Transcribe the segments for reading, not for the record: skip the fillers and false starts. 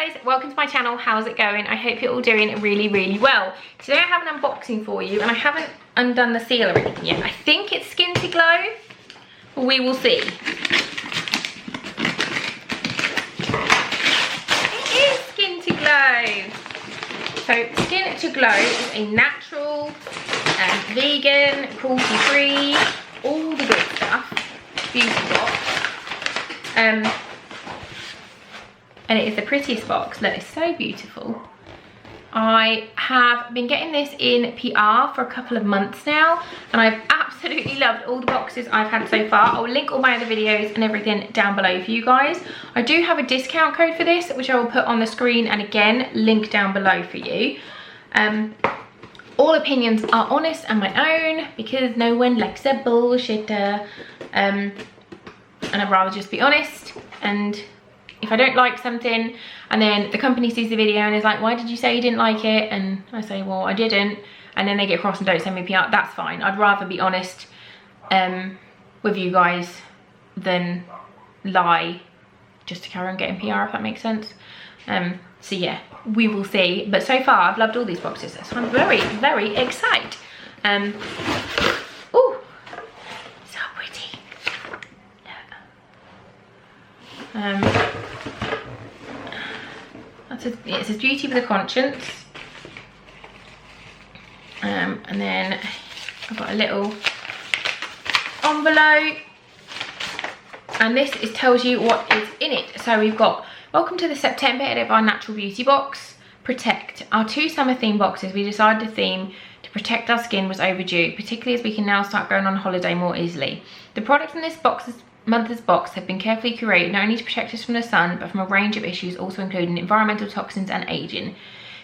guys, welcome to my channel. How's it going? I hope you're all doing really well. Today I have an unboxing for you and I haven't undone the seal or anything yet. I think it's Skin to Glow, but we will see. It is Skin to Glow. So Skin to Glow is a natural, vegan, cruelty free, all the good stuff beauty box. And it is the prettiest box. Look, it's so beautiful. I have been getting this in PR for a couple of months now, and I've absolutely loved all the boxes I've had so far. I'll link all my other videos and everything down below for you guys. I do have a discount code for this, which I will put on the screen, and again, link down below for you. All opinions are honest and my own, because no one likes a bullshitter. And I'd rather just be honest. And if I don't like something and then the company sees the video and is like, why did you say you didn't like it? And I say, well, I didn't. And then they get cross and don't send me PR. That's fine. I'd rather be honest with you guys than lie just to carry on getting PR, if that makes sense. So yeah, we will see. But so far, I've loved all these boxes. So I'm very excited. Ooh, so pretty. Look. It says beauty with a conscience, and then I've got a little envelope, and this tells you what is in it. So we've got welcome to the September edit of our natural beauty box. Protect. Our 2 summer theme boxes, we decided the theme to protect our skin was overdue, particularly as we can now start going on holiday more easily. The products in this month's box have been carefully curated not only to protect us from the sun, but from a range of issues, also including environmental toxins and aging.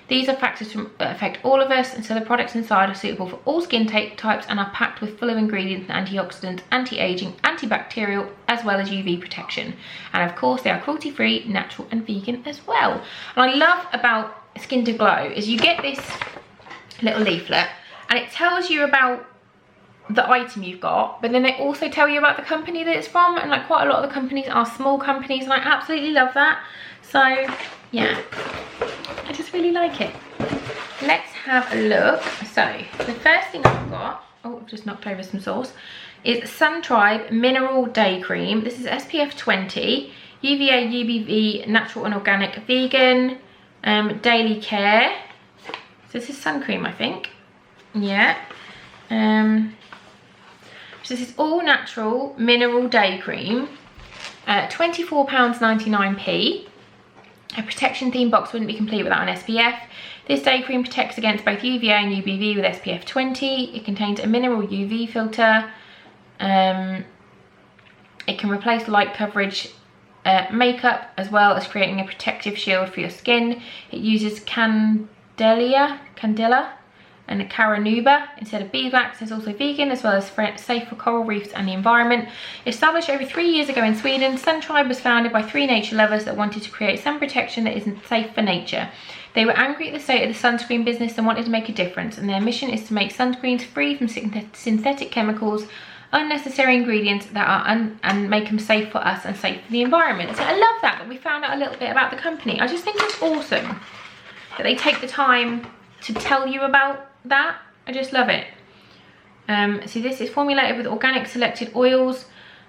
These are factors that affect all of us, and so the products inside are suitable for all skin types and are packed with full of ingredients and antioxidants, anti-aging, antibacterial, as well as UV protection. And of course, they are cruelty-free, natural and vegan as well. And I love about Skin to Glow is you get this little leaflet and it tells you about the item you've got, but then they also tell you about the company that it's from, and like quite a lot of the companies are small companies, and I absolutely love that. So yeah, I just really like it. Let's have a look. So the first thing I've got, oh, I've just knocked over some sauce, is Sun Tribe Mineral Day Cream. This is SPF 20, UVA, UVB, natural and organic, vegan, daily care. So this is sun cream, I think. Yeah. So this is all natural mineral day cream, £24.99p. A protection theme box wouldn't be complete without an SPF. This day cream protects against both UVA and UVB with SPF 20. It contains a mineral UV filter. It can replace light coverage makeup, as well as creating a protective shield for your skin. It uses candela and a caranuba instead of beeswax. It's also vegan, as well as safe for coral reefs and the environment. Established over 3 years ago in Sweden, Sun Tribe was founded by 3 nature lovers that wanted to create sun protection that isn't safe for nature. They were angry at the state of the sunscreen business and wanted to make a difference, and their mission is to make sunscreens free from synthetic chemicals, unnecessary ingredients that are and make them safe for us and safe for the environment. So I love that we found out a little bit about the company. I just think it's awesome that they take the time to tell you about that. I just love it. So this is formulated with organic selected oils,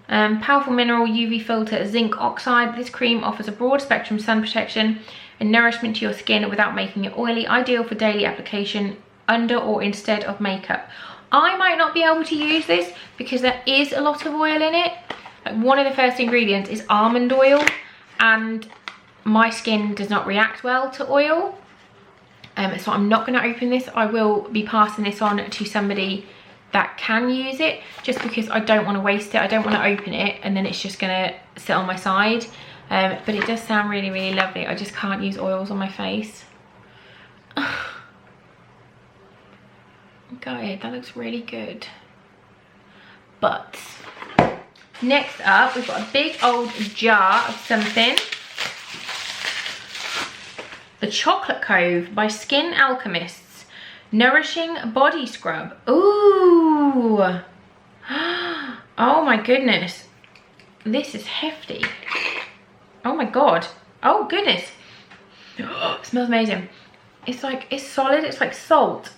powerful mineral UV filter, zinc oxide. This cream offers a broad spectrum sun protection and nourishment to your skin without making it oily, ideal for daily application under or instead of makeup. I might not be able to use this because there is a lot of oil in it. Like, one of the first ingredients is almond oil, and my skin does not react well to oil. So I'm not going to open this. I will be passing this on to somebody that can use it, just because I don't want to waste it. I don't want to open it and then it's just going to sit on my side. But it does sound really lovely. I just can't use oils on my face. God, that looks really good. But next up, we've got a big old jar of something. The Chocolate Cove by Skin Alchemists Nourishing Body Scrub. Ooh. Oh my goodness. This is hefty. Oh my god. Oh goodness. It smells amazing. It's like, it's solid, it's like salt.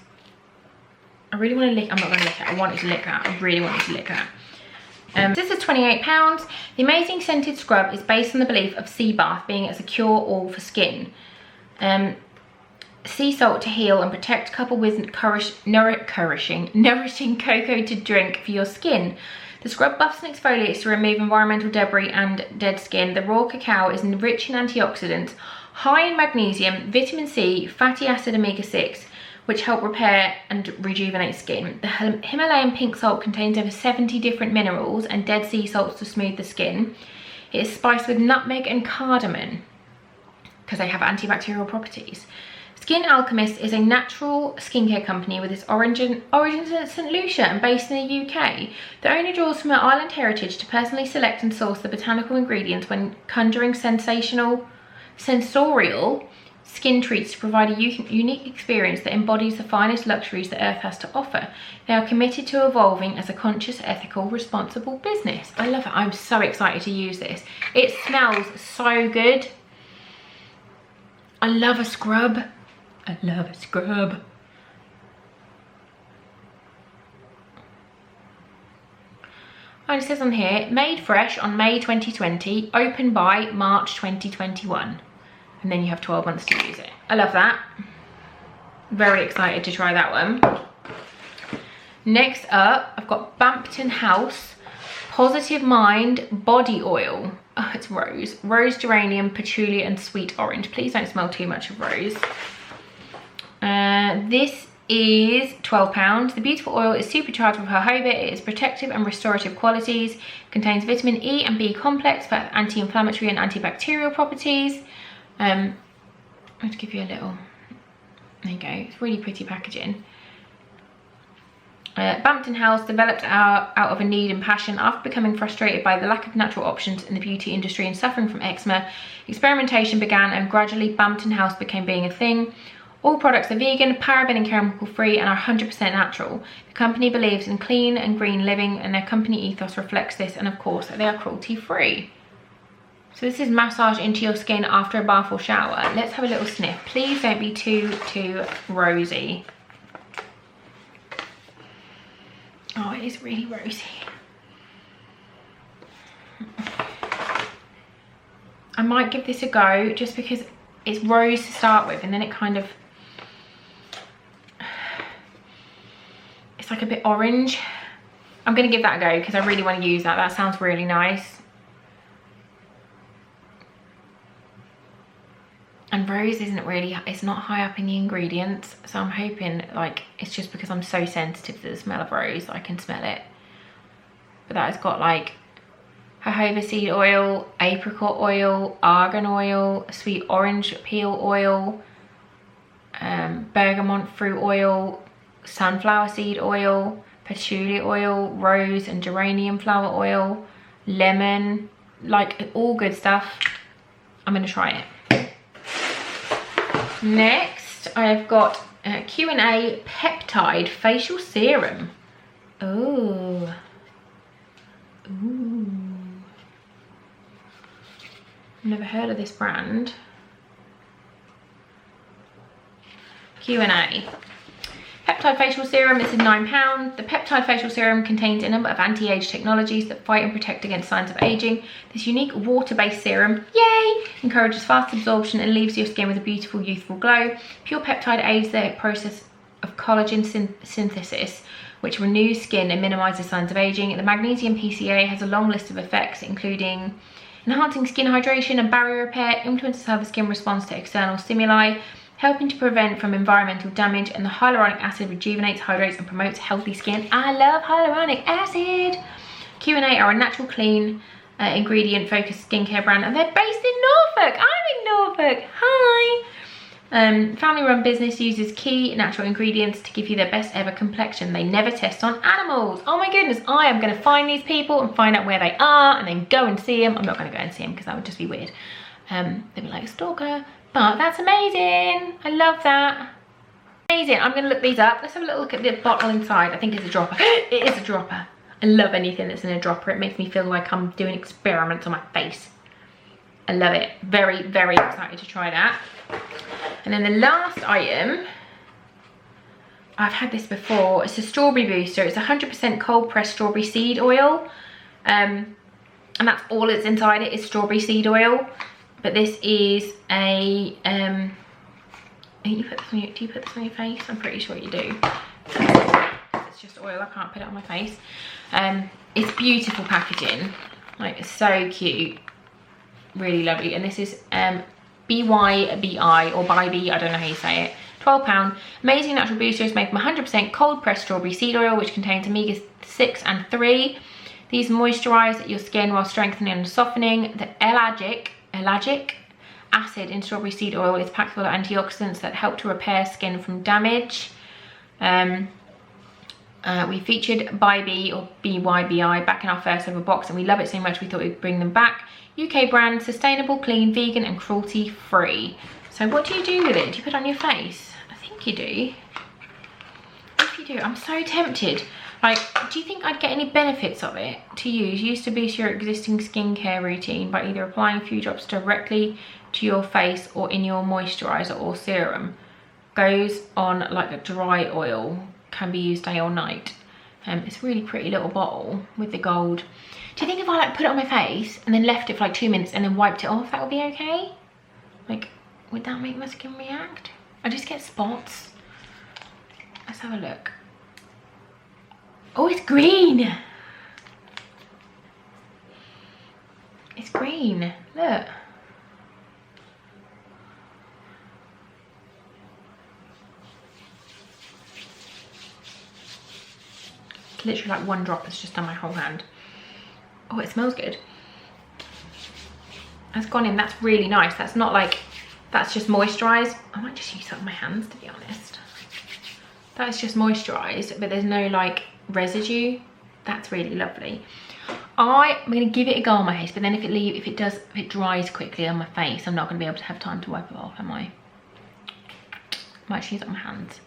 I really want to lick, I'm not going to lick it, I want you to lick that. I really want you to lick that. This is £28. The amazing scented scrub is based on the belief of sea bath being as a cure-all for skin. Sea salt to heal and protect, coupled with nourishing cocoa to drink for your skin. The scrub buffs and exfoliates to remove environmental debris and dead skin. The raw cacao is rich in antioxidants, high in magnesium, vitamin C, fatty acid omega-6, which help repair and rejuvenate skin. The Himalayan pink salt contains over 70 different minerals and dead sea salts to smooth the skin. It is spiced with nutmeg and cardamom because they have antibacterial properties. Skin Alchemist is a natural skincare company with its origins in St. Lucia and based in the UK. The owner draws from her island heritage to personally select and source the botanical ingredients when conjuring sensorial skin treats to provide a unique experience that embodies the finest luxuries the earth has to offer. They are committed to evolving as a conscious, ethical, responsible business. I love it. I'm so excited to use this. It smells so good. I love a scrub. I love a scrub. And it says on here, made fresh on May 2020, open by March 2021. And then you have 12 months to use it. I love that. Very excited to try that one. Next up, I've got Bampton House Positive Mind Body Oil. Oh, it's rose. Rose, geranium, patchouli, and sweet orange. Please don't smell too much of rose. This is £12. The beautiful oil is supercharged with jojoba. It is protective and restorative qualities. Contains vitamin E and B complex for anti-inflammatory and antibacterial properties. I'll just give you a little, there you go, it's really pretty packaging. Bampton House developed out of a need and passion after becoming frustrated by the lack of natural options in the beauty industry and suffering from eczema. Experimentation began and gradually Bampton House became being a thing. All products are vegan, paraben and chemical free and are 100% natural. The company believes in clean and green living and their company ethos reflects this, and of course they are cruelty free. So this is massage into your skin after a bath or shower. Let's have a little sniff. Please don't be too rosy. Oh, it is really rosy. I might give this a go just because it's rose to start with and then it kind of, it's like a bit orange. I'm gonna give that a go because I really want to use that. That sounds really nice. And rose isn't really, it's not high up in the ingredients, so I'm hoping like it's just because I'm so sensitive to the smell of rose I can smell it. But that has got like jojoba seed oil, apricot oil, argan oil, sweet orange peel oil, bergamot fruit oil, sunflower seed oil, patchouli oil, rose and geranium flower oil, lemon, like all good stuff. I'm gonna try it. Next, I've got Q&A Peptide Facial Serum. Ooh. Ooh. Never heard of this brand. Q&A. Peptide Facial Serum, this is £9. The Peptide Facial Serum contains a number of anti-age technologies that fight and protect against signs of aging. This unique water-based serum, yay, encourages fast absorption and leaves your skin with a beautiful, youthful glow. Pure Peptide aids the process of collagen synthesis, which renews skin and minimizes signs of aging. The magnesium PCA has a long list of effects, including enhancing skin hydration and barrier repair, influences how the skin responds to external stimuli, helping to prevent from environmental damage, and the hyaluronic acid rejuvenates, hydrates, and promotes healthy skin. I love hyaluronic acid. Q&A are a natural, clean, ingredient-focused skincare brand, and they're based in Norfolk. I'm in Norfolk. Hi. Family-run business uses key natural ingredients to give you their best ever complexion. They never test on animals. Oh my goodness, I am going to find these people and find out where they are, and then go and see them. I'm not going to go and see them because that would just be weird. They'd be like, stalker. But that's amazing. I love that. Amazing. I'm going to look these up. Let's have a little look at the bottle inside. I think it's a dropper. It is a dropper. I love anything that's in a dropper. It makes me feel like I'm doing experiments on my face. I love it. Very, very excited to try that. And then the last item, I've had this before. It's a strawberry booster. It's 100% cold pressed strawberry seed oil. And that's all that's inside it is strawberry seed oil. But this is a, I think you put this on your, do you put this on your face? I'm pretty sure you do. It's just oil, I can't put it on my face. It's beautiful packaging. Like, it's so cute. Really lovely. And this is BYBI or BYB, I don't know how you say it. £12. Amazing natural booster is made from 100% cold pressed strawberry seed oil, which contains omega-6 and 3. These moisturize your skin while strengthening and softening. The ellagic acid in strawberry seed oil is packed full of antioxidants that help to repair skin from damage. We featured BYB or BYBI back in our first ever box, and we love it so much we thought we'd bring them back. UK brand, sustainable, clean, vegan and cruelty free. So what do you do with it? Do you put it on your face? I think you do. If you do, I'm so tempted. Like, do you think I'd get any benefits of it to use? Used to boost your existing skincare routine by either applying a few drops directly to your face or in your moisturizer or serum. Goes on like a dry oil, can be used day or night. It's a really pretty little bottle with the gold. Do you think if I like put it on my face and then left it for like 2 minutes and then wiped it off, that would be okay? Like, would that make my skin react? I just get spots. Let's have a look. Oh, it's green. It's green, look. It's literally like one drop has just done my whole hand. Oh, it smells good. That's gone in, that's really nice. That's not like, that's just moisturised. I might just use that on my hands, to be honest. That's just moisturised, but there's no like residue. That's really lovely. I'm gonna give it a go on my face, but then if it dries quickly on my face, I'm not gonna be able to have time to wipe it off, am I? Might just use it on my hands.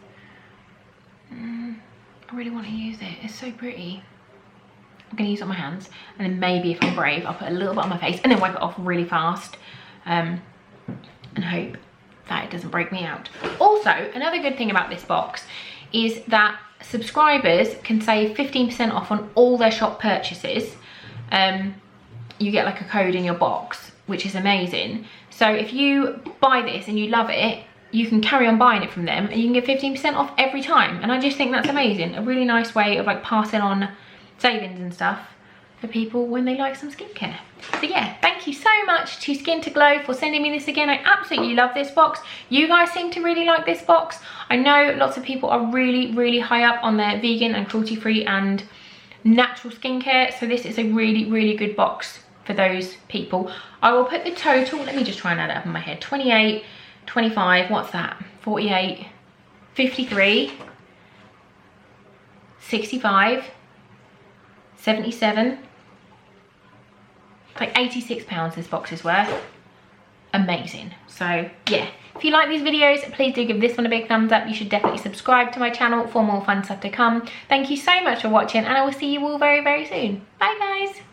I really want to use it. It's so pretty. I'm gonna use it on my hands, and then maybe if I'm brave, I'll put a little bit on my face and then wipe it off really fast, and hope that it doesn't break me out. Also, another good thing about this box is that subscribers can save 15% off on all their shop purchases. You get like a code in your box, which is amazing. So if you buy this and you love it, you can carry on buying it from them and you can get 15% off every time. And I just think that's amazing. A really nice way of like passing on savings and stuff for people when they like some skincare. So yeah, thank you so much to Skin to Glow for sending me this again. I absolutely love this box. You guys seem to really like this box. I know lots of people are really high up on their vegan and cruelty free and natural skincare, so this is a really good box for those people. I will put the total, let me just try and add it up in my head. 28, 25, what's that? 48, 53, 65, 77, it's like £86 this box is worth. Amazing. So yeah, if you like these videos, please do give this one a big thumbs up. You should definitely subscribe to my channel for more fun stuff to come. Thank you so much for watching, and I will see you all very soon. Bye guys.